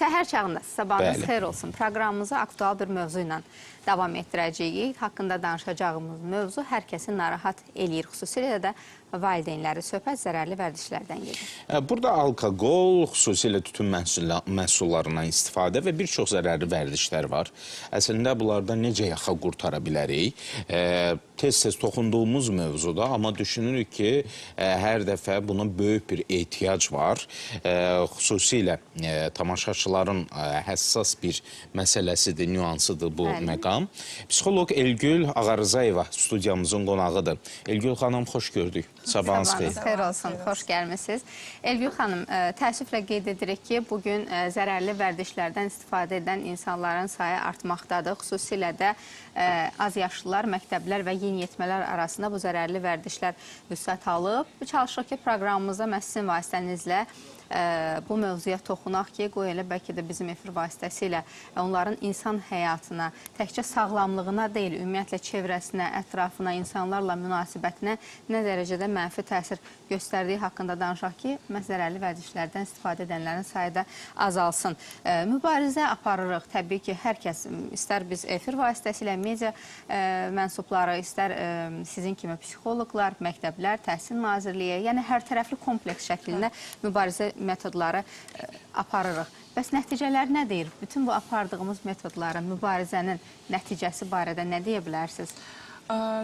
Səhər çağında sabahınız Bəli. xeyir olsun. Proqramımızı aktual bir mövzu ilə davam etdirəcəyik. Haqqında danışacağımız mövzu hər kəsi narahat eləyir. Xüsusilə də valideynləri. Söhbət zərərli vərdişlərdən gedir. Burada alkoqol, xüsusilə tütün məhsullarından istifadə və bir çox zərərli vərdişlər var. Əslində bunlardan necə yaxa qurtara bilərik? Tez-tez toxunduğumuz mövzuda, amma düşünürük ki, hər dəfə buna böyük bir ehtiyac var. Xüsusilə tamaşaçıların həssas bir məsələsidir, nüansıdır bu məqam. Psixoloq Elgül Ağarızayeva studiyamızın qonağıdır. Elgül xanım, xoş gördük. Sabahınız xeyir. Xeyir olsun, xoş gəlmişsiniz. Elgül xanım, təəssüflə qeyd edirik ki, bugün zərərli vərdişlərdən istifadə edən insanların sayı artmaqdadır. Xüsusilə də az yaşlılar, məktəblər və yeniyetmələr arasında bu zərərli vərdişlər vüsət alıb. Çalışırıq ki, proqramımıza məhz sizin vasitənizlə bu mövzuya toxunaq ki, qoy elə bəlkə də bizim efir vasitəsilə onların insan həyatına, təkcə sağlamlığına deyil, ümumiyyətlə çevrəsinə, ətrafına, insanlarla münasibətinə nə dərəcədə mənfi təsir göstərdiyi haqqında danışaq ki, məhz zərərli vərdişlərdən istifadə edənlərin sayı da azalsın. Mübarizə aparırıq. Təbii ki, hər kəs, istər biz efir vasitəsilə, media mənsubları, istər sizin kimi psixoloqlar, məktəblər, Təhsil Nazirliyi, yəni hər tərəfli kompleks şəklində mübarizə metodları aparırıq. Bəs nəticələr nə deyir? Bütün bu apardığımız metodların, mübarizənin nəticəsi barədə nə deyə bilərsiniz?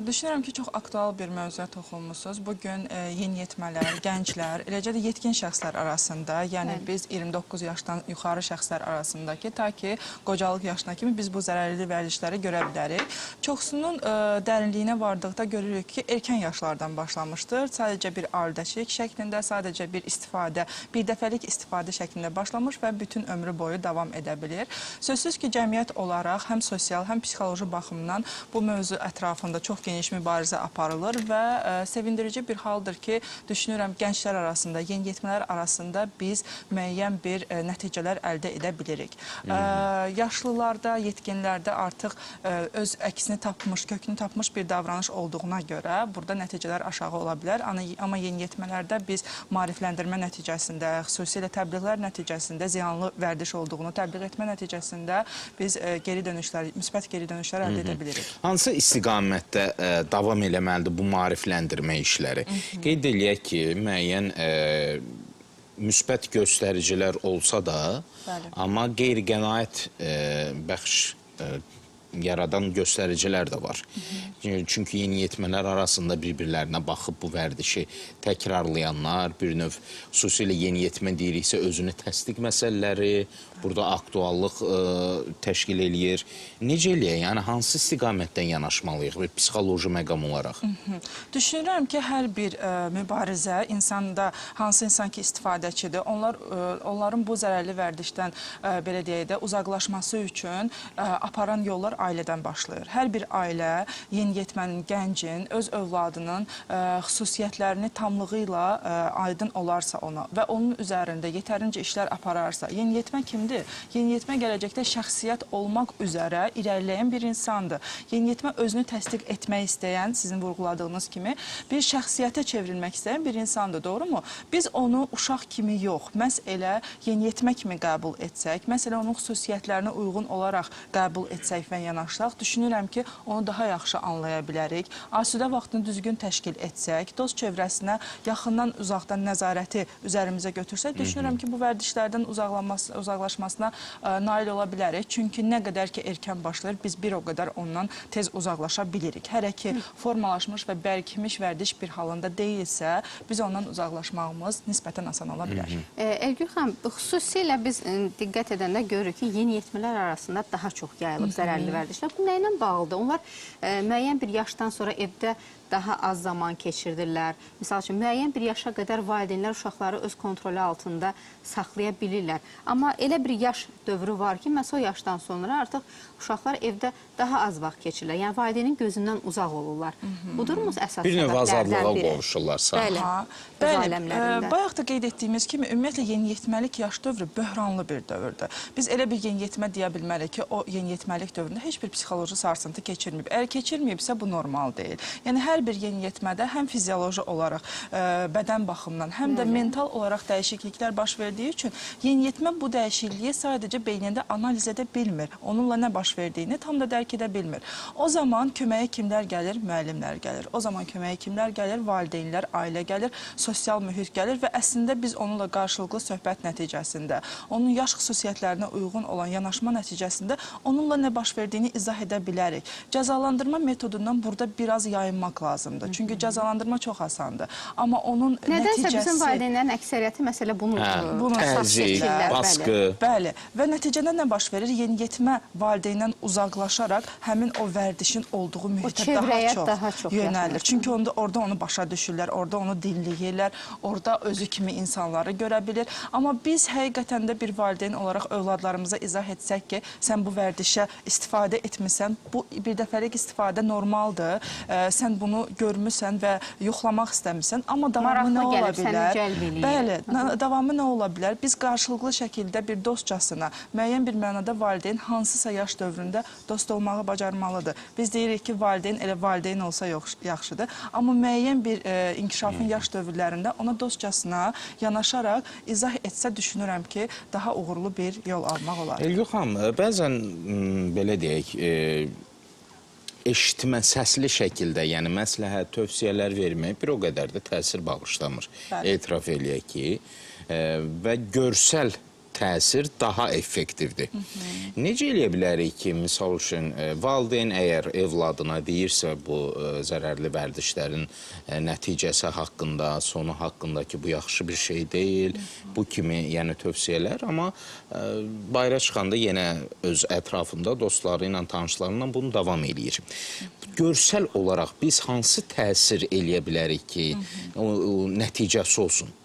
Düşünürəm ki, çox aktual bir mövzuya toxunmuşsunuz. Bugün yeniyetmələr, gənclər, eləcə də yetkin şəxslər arasında, yəni biz 29 yaşdan yuxarı şəxslər arasındakı, ta ki qocalıq yaşına kimi biz bu zərərli vərdişləri görə bilərik. Çoxsunun dərinliyinə vardıqda görürük ki, erkən yaşlardan başlamışdır. Sadəcə bir ailəçilik şəklində, sadəcə bir istifadə, bir dəfəlik istifadə şəklində başlamış və bütün ömrü boyu davam edə bilir. Sözsüz ki, cəmiyyət olaraq həm sosial, həm psixoloji baxımdan bu mövzu ətrafında çox geniş mübarizə aparılır və sevindirici bir haldır ki, düşünürəm gənclər arasında, yeniyetmələr arasında biz müəyyən bir nəticələr əldə edə bilirik. Yaşlılarda, yetkinlərdə artıq öz əksini tapmış, kökünü tapmış bir davranış olduğuna görə burada nəticələr aşağı ola bilər. Amma yeniyetmələrdə biz maarifləndirmə nəticəsində, xüsusilə təbliğlər nəticəsində ziyanlı vərdiş olduğunu təbliğ etmə nəticəsində biz müsbət geri dönüşlər əldə edə bilirik. Hansı istiqamət davam eləməlidir bu maarifləndirmə işləri? Qeyd eləyək ki, müəyyən müsbət göstəricilər olsa da, amma qeyri-qənaət bəxş yaradan göstəricilər də var. Çünki yeniyetmələr arasında bir-birlərinə baxıb bu vərdişi təkrarlayanlar, bir növ xüsusilə yeniyetmə deyiriksə özünü təsdiq məsələləri, burada aktuallıq təşkil eləyir. Necə eləyək? Yəni, hansı istiqamətdən yanaşmalıyıq bir psixoloji məqam olaraq? Düşünürəm ki, hər bir mübarizə insanda, hansı insan ki istifadəçidir, onların bu zərərli vərdişdən, belə deyək də, uzaqlaşması üçün aparan yollar ailədən başlayır. Hər bir ailə yeniyetmənin, gəncin, öz övladının xüsusiyyətlərini tamlığı ilə aydın olarsa ona və onun üzərində yetərincə işlər apararsa, yeniyetmə kimdir? Yeniyetmə gələcəkdə şəxsiyyət olmaq üzərə irəliləyən bir insandır. Yeniyetmə özünü təsdiq etmək istəyən, sizin vurğuladığınız kimi, bir şəxsiyyətə çevrilmək istəyən bir insandır, doğrumu? Biz onu uşaq kimi yox, məhz elə yeniyetmə kimi qəbul etsək, məsələn, onun xüsusiyyətlərinə uyğun olaraq qəbul etsək və yanaşsaq, düşünürəm ki, onu daha yaxşı anlaya bilərik. Asudə vaxtını düzgün təşkil etsək, dost çevrəsinə yaxından, uzaqdan nəzarəti üzərimizə götürsək, düşünürəm ki, bu vərdişlərdən uzaqlaşmasına nail ola bilərik. Çünki nə qədər ki, erkən başlayır, biz bir o qədər ondan tez uzaqlaşa bilirik. Hələ ki, formalaşmış və bərkimiş vərdiş bir halında deyilsə, biz ondan uzaqlaşmağımız nisbətən asan ola bilər. Elgül xanım, xüsusilə biz diqqət edəndə görürük ki, yeniyetmələr arasında daha çox yayılıb zərərli vərdişlər. Bu nə ilə bağlıdır? Onlar müəyyən bir yaşdan sonra evdə daha az zaman keçirdirlər. Misal üçün, müəyyən bir yaşa qədər valideynlər uşaqları öz kontrolu altında saxlaya bilirlər. Amma elə bir yaş dövrü var ki, məhz o yaşdan sonra artıq uşaqlar evdə daha az vaxt keçirirlər. Yəni, valideynin gözündən uzaq olurlar. Budurmu əsas bir növ azadlığa səbəblərdən biri? qovuşurlarsa. Bəli, bayaq da qeyd etdiyimiz kimi, ümumiyyətlə yeniyetməlik yaş dövrü böhranlı bir dövrdür. Biz elə bir yeniyetmə deyə bilmərik ki, o yeniyetməlik dövründə heç bir psixoloji sarsıntı keçirməyib. Əgər keçirməyibsə, bu normal deyil. Yəni, hər hər bir yeniyetmədə həm fizioloji olaraq, bədən baxımından, həm də mental olaraq dəyişikliklər baş verdiyi üçün yeniyetmə bu dəyişikliyi sadəcə beynində analiz edə bilmir. Onunla nə baş verdiyini tam da dərk edə bilmir. O zaman köməyə kimlər gəlir? Müəllimlər gəlir. O zaman köməyə kimlər gəlir? Valideynlər, ailə gəlir, sosial mühit gəlir və əslində biz onunla qarşılıqlı söhbət nəticəsində, onun yaş xüsusiyyətlərinə uyğun olan yanaşma nəticəsində onunla nə baş verdiyini izah edə bilərik. Cəzalandırma metodundan burada biraz yayınmaq lazımdır. Çünki cəzalandırma çox asandır. Amma onun nədənsə nəticəsi... bizim valideynlərin əksəriyyəti məsələ bunu təzyiq, baskı. Bəli. Və nəticədə nə baş verir? Yeniyetmə valideyndən uzaqlaşaraq həmin o vərdişin olduğu mühitə daha çox yönəlir. Çünki orada onu başa düşürlər, orada onu dinləyirlər, orada özü kimi insanları görə bilir. Amma biz həqiqətən də bir valideyn olaraq övladlarımıza izah etsək ki, sən bu vərdişə istifadə etmirsən, bu bir dəfəlik istifadə normaldır, sən bunu görmüsən və yoxlamaq istəmirsən, amma davamı nə ola bilər? Bəli, davamı nə ola bilər? Biz qarşılıqlı şəkildə bir dostcasına, müəyyən bir mənada valideyn hansısa yaş dövründə dost olmağı bacarmalıdır. Biz deyirik ki, valideyn elə valideyn olsa yaxşıdır, amma müəyyən bir inkişafın yaş dövrlərində ona dostcasına yanaşaraq izah etsə düşünürəm ki, daha uğurlu bir yol almaq olar. Elgün xanım, bəzən belə deyək, eşitmə, səsli şəkildə, yəni məsləhət, tövsiyələr vermək bir o qədər də təsir bağışlamır. Etiraf eləyək ki, və görsəl təsir daha effektivdir. Necə eləyə bilərik ki, misal üçün, valideyn əgər evladına deyirsə bu zərərli vərdişlərin nəticəsi haqqında, sonu haqqında ki, bu yaxşı bir şey deyil, bu kimi yəni tövsiyələr, amma bayra çıxanda yenə öz ətrafında dostları ilə, tanışlarla bunu davam eləyir. Görsəl olaraq biz hansı təsir eləyə bilərik ki, o nəticəsi olsun?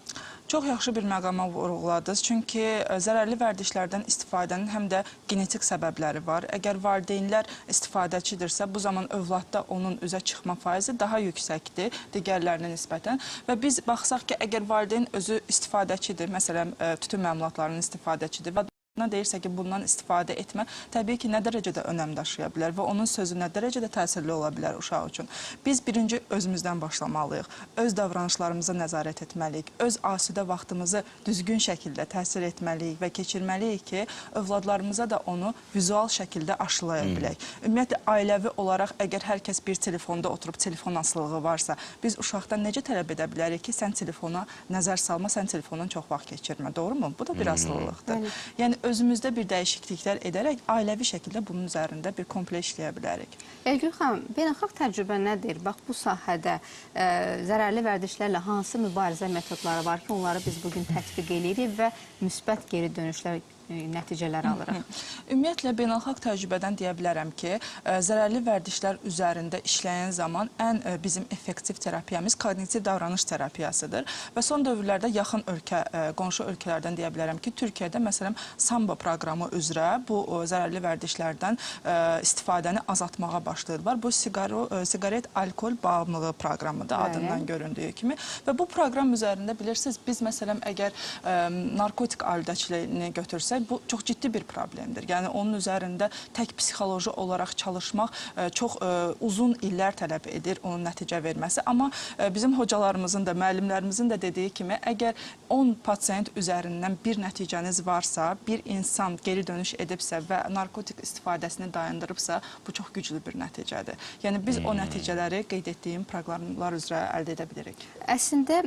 Çox yaxşı bir məqama vurğuladınız. Çünki zərərli vərdişlərdən istifadənin həm də genetik səbəbləri var. Əgər valideynlər istifadəçidirsə, bu zaman övladda onun üzə çıxma faizi daha yüksəkdir digərlərinə nisbətən. Və biz baxsaq ki, əgər valideyn özü istifadəçidir, məsələn, tütün məmulatlarının istifadəçidir və deyirsə ki, bundan istifadə etmə təbii ki, nə dərəcədə önəm daşıya bilər və onun sözü nə dərəcədə təsirli ola bilər uşaq üçün. Biz birinci özümüzdən başlamalıyıq, öz davranışlarımıza nəzarət etməliyik, öz asudə vaxtımızı düzgün şəkildə təsir etməliyik və keçirməliyik ki, övladlarımıza da onu vizual şəkildə aşılaya bilək. Ümumiyyətlə, ailəvi olaraq əgər hər kəs bir telefonda oturub telefon asılılığı varsa, biz uşaqdan necə tələb edə bilərik ki, sən telefona nəzər salma, sən telefondan çox vaxt keçirmə, doğru mu? Bu da bir asılılıqdır. Yəni, özümüzdə bir dəyişikliklər edərək ailəvi şəkildə bunun üzərində bir kompleks işləyə bilərik. Elgün xanım, beynəlxalq təcrübə nədir? Bax, bu sahədə zərərli vərdişlərlə hansı mübarizə metodları var ki, onları biz bugün tətbiq edirik və müsbət geri dönüşlər nəticələr alırıq. Ümumiyyətlə, beynəlxalq təcrübədən deyə bilərəm ki, zərərli vərdişlər üzərində işləyən zaman ən bizim effektiv terapiyamız kognitiv davranış terapiyasıdır və son dövrlərdə yaxın qonşu ölkələrdən deyə bilərəm ki, Türkiyədə məsələn Samba proqramı üzrə bu zərərli vərdişlərdən istifadəni azaltmağa başlayırlar. Bu siqaret alkol bağımlılığı proqramıdır adından göründüyü kimi və bu proqram üzərində bilirsiniz, biz məsələn əgər narkotik alüdəçiliyini götürsək, bu çox ciddi bir problemdir. Yəni, onun üzərində tək psixoloji olaraq çalışmaq çox uzun illər tələb edir onun nəticə verməsi. Amma bizim hocalarımızın da, müəllimlərimizin də dediyi kimi, əgər 10 pasiyent üzərindən bir nəticəniz varsa, bir insan geri dönüş edibsə və narkotik istifadəsini dayandırıbsa, bu çox güclü bir nəticədir. Yəni, biz o nəticələri qeyd etdiyim proqramlar üzrə əldə edə bilirik. Əslində,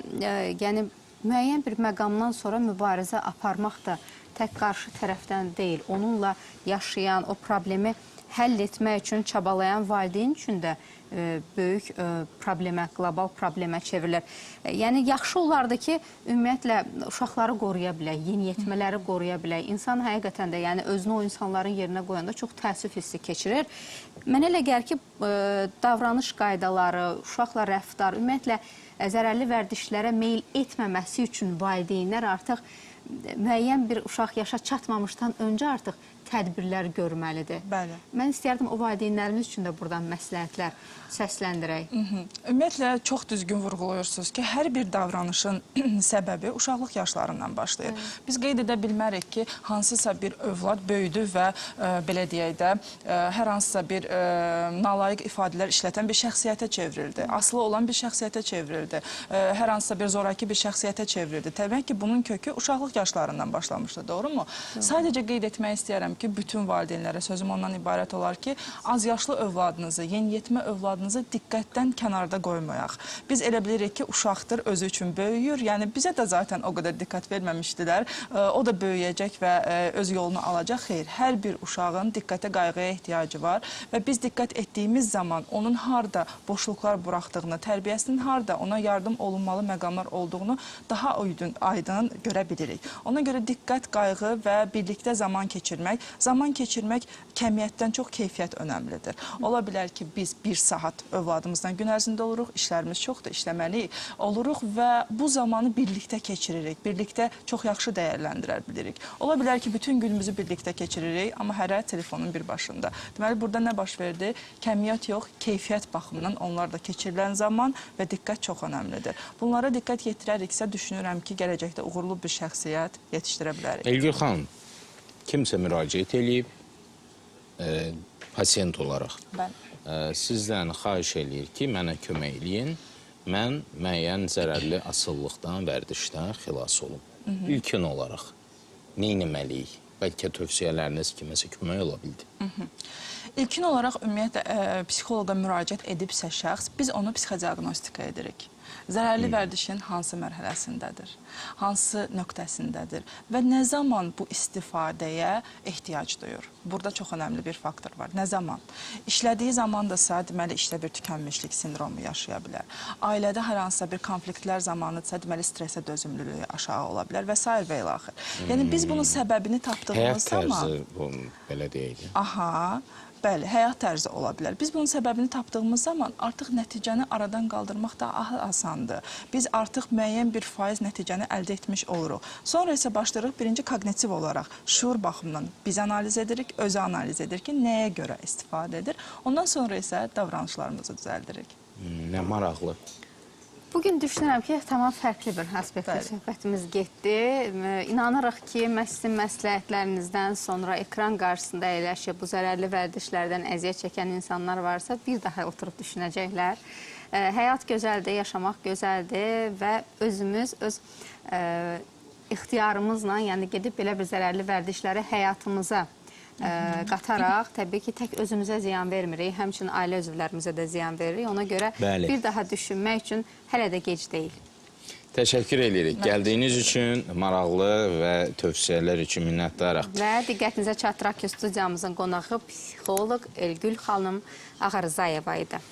yəni, müəyyən bir məqamdan sonra mübarizə aparmaq da tək qarşı tərəfdən deyil, onunla yaşayan, o problemi həll etmək üçün çabalayan valideyn üçün də böyük problemə, qlobal problemə çevrilir. Yəni, yaxşı olardı ki, ümumiyyətlə, uşaqları qoruya bilək, yeniyetmələri qoruya bilək. İnsan həqiqətən də, yəni, özünü o insanların yerinə qoyanda çox təəssüf hissi keçirir. Mənə elə gəlir ki, davranış qaydaları, uşaqla rəftar, ümumiyyətlə, zərərli vərdişlərə meyil etməməsi üçün valideynlər artıq müəyyən bir uşaq yaşa çatmamışdan öncə artıq tədbirlər görməlidir? Bəli. Mən istəyərdim o valideynlərimiz üçün də buradan məsləhətlər səsləndirək. Ümumiyyətlə, çox düzgün vurğulayırsınız ki, hər bir davranışın səbəbi uşaqlıq yaşlarından başlayır. Biz qeyd edə bilmərik ki, hansısa bir övlad böyüdü və belə deyək də, hər hansısa bir nalayiq ifadələr işlətən bir şəxsiyyətə çevrildi. Asılı olan bir şəxsiyyətə çevrildi. Hər hansısa bir zoraki bir şəxsiyyətə çevrildi. Təbii ki, bunun kökü uşaqlıq yaşlarından başlamışdı, doğrumu? Sadəcə qeyd etmək istəyərəm ki, bütün valideynlərə sözüm ondan ibarət olar ki, az yaşlı övladınızı, yeniyetmə övladınızı diqqətdən kənarda qoymayaq. Biz elə bilirik ki, uşaqdır, özü üçün böyüyür. Yəni, bizə də zaten o qədər diqqət verməmişdilər. O da böyüyəcək və öz yolunu alacaq. Xeyr, hər bir uşağın diqqətə, qayğıya ehtiyacı var və biz diqqət etdiyimiz zaman onun harada boşluqlar buraxdığını, tərbiyəsinin harada ona yardım olunmalı məqamlar olduğunu daha aydın görə bilirik. Ona görə diqqət, qayğı və birlikdə zaman keçirmək kəmiyyətdən çox keyfiyyət önəmlidir. Ola bilər ki, biz bir saat övladımızdan gün ərzində oluruq, işlərimiz çoxdur, işləməliyik, oluruq və bu zamanı birlikdə keçiririk, birlikdə çox yaxşı dəyərləndirə bilirik. Ola bilər ki, bütün günümüzü birlikdə keçiririk, amma hərə telefonun bir başında. Deməli, burada nə baş verdi? Kəmiyyət yox, keyfiyyət baxımından onlarla keçirilən zaman və diqqət çox önəmlidir. Bunlara diqqət yetirəriksə, düşünürəm ki, gələcəkdə uğurlu bir şəxsiyyət yetişdirə bilərik. Elgül xanım, kimsə müraciət eləyib, pasiyent olaraq. Sizdən xahiş eləyir ki, mənə kömək eləyin, mən müəyyən zərərli asıllıqdan, vərdişdən xilas olum. İlkin olaraq nə etməliyik? Bəlkə tövsiyələriniz kiməsə kömək ola bildi. İlkin olaraq, ümumiyyətlə, psixoloqa müraciət edibsə şəxs, biz onu psixodiagnostika edirik. Zərərli vərdişin hansı mərhələsindədir, hansı nöqtəsindədir və nə zaman bu istifadəyə ehtiyac duyur? Burada çox önəmli bir faktor var. Nə zaman? İşlədiyi zamandırsa, deməli, işdə bir tükənmişlik sindromu yaşaya bilər. Ailədə hər hansısa bir konfliktlər zamanıdırsa, deməli, stresə dözümlülüyü aşağı ola bilər və s. və ilaxır. Yəni, biz bunun səbəbini tapdığımız zaman... Həyat tərzi, belə deyək. Aha, bəli, həyat tərzi ola bilər. Biz bunun səbəbini tapdığımız zaman artıq nəticəni aradan qaldırmaq daha asandır. Biz artıq müəyyən bir faiz nəticəni əldə etmiş oluruq. Sonra isə başlayırıq birinci kognitiv olaraq şuur baxımından biz analiz edirik, özü analiz edir ki, nəyə görə istifadə edir. Ondan sonra isə davranışlarımızı düzəldirik. Nə maraqlı. Bugün düşünürəm ki, tamam fərqli bir aspektdə söhbətimiz getdi. İnanırıq ki, sizin məsləhətlərinizdən sonra ekran qarşısında əyləşib bu zərərli vərdişlərdən əziyyət çəkən insanlar varsa, bir daha oturub düşünəcəklər. Həyat gözəldir, yaşamaq gözəldir və özümüz öz ixtiyarımızla, yəni gedib belə bir zərərli vərdişləri həyatımıza qataraq, təbii ki, tək özümüzə ziyan vermirik, həmçinin ailə üzvlərimizə də ziyan veririk. Ona görə bir daha düşünmək üçün hələ də gec deyil. Təşəkkür edirik. Gəldiyiniz üçün maraqlı və tövsiyələr üçün minnətdarıq. Və diqqətinizə çatdıraq ki, studiyamızın qonağı psixoloq Elgül xanım Ağarzayeva idi.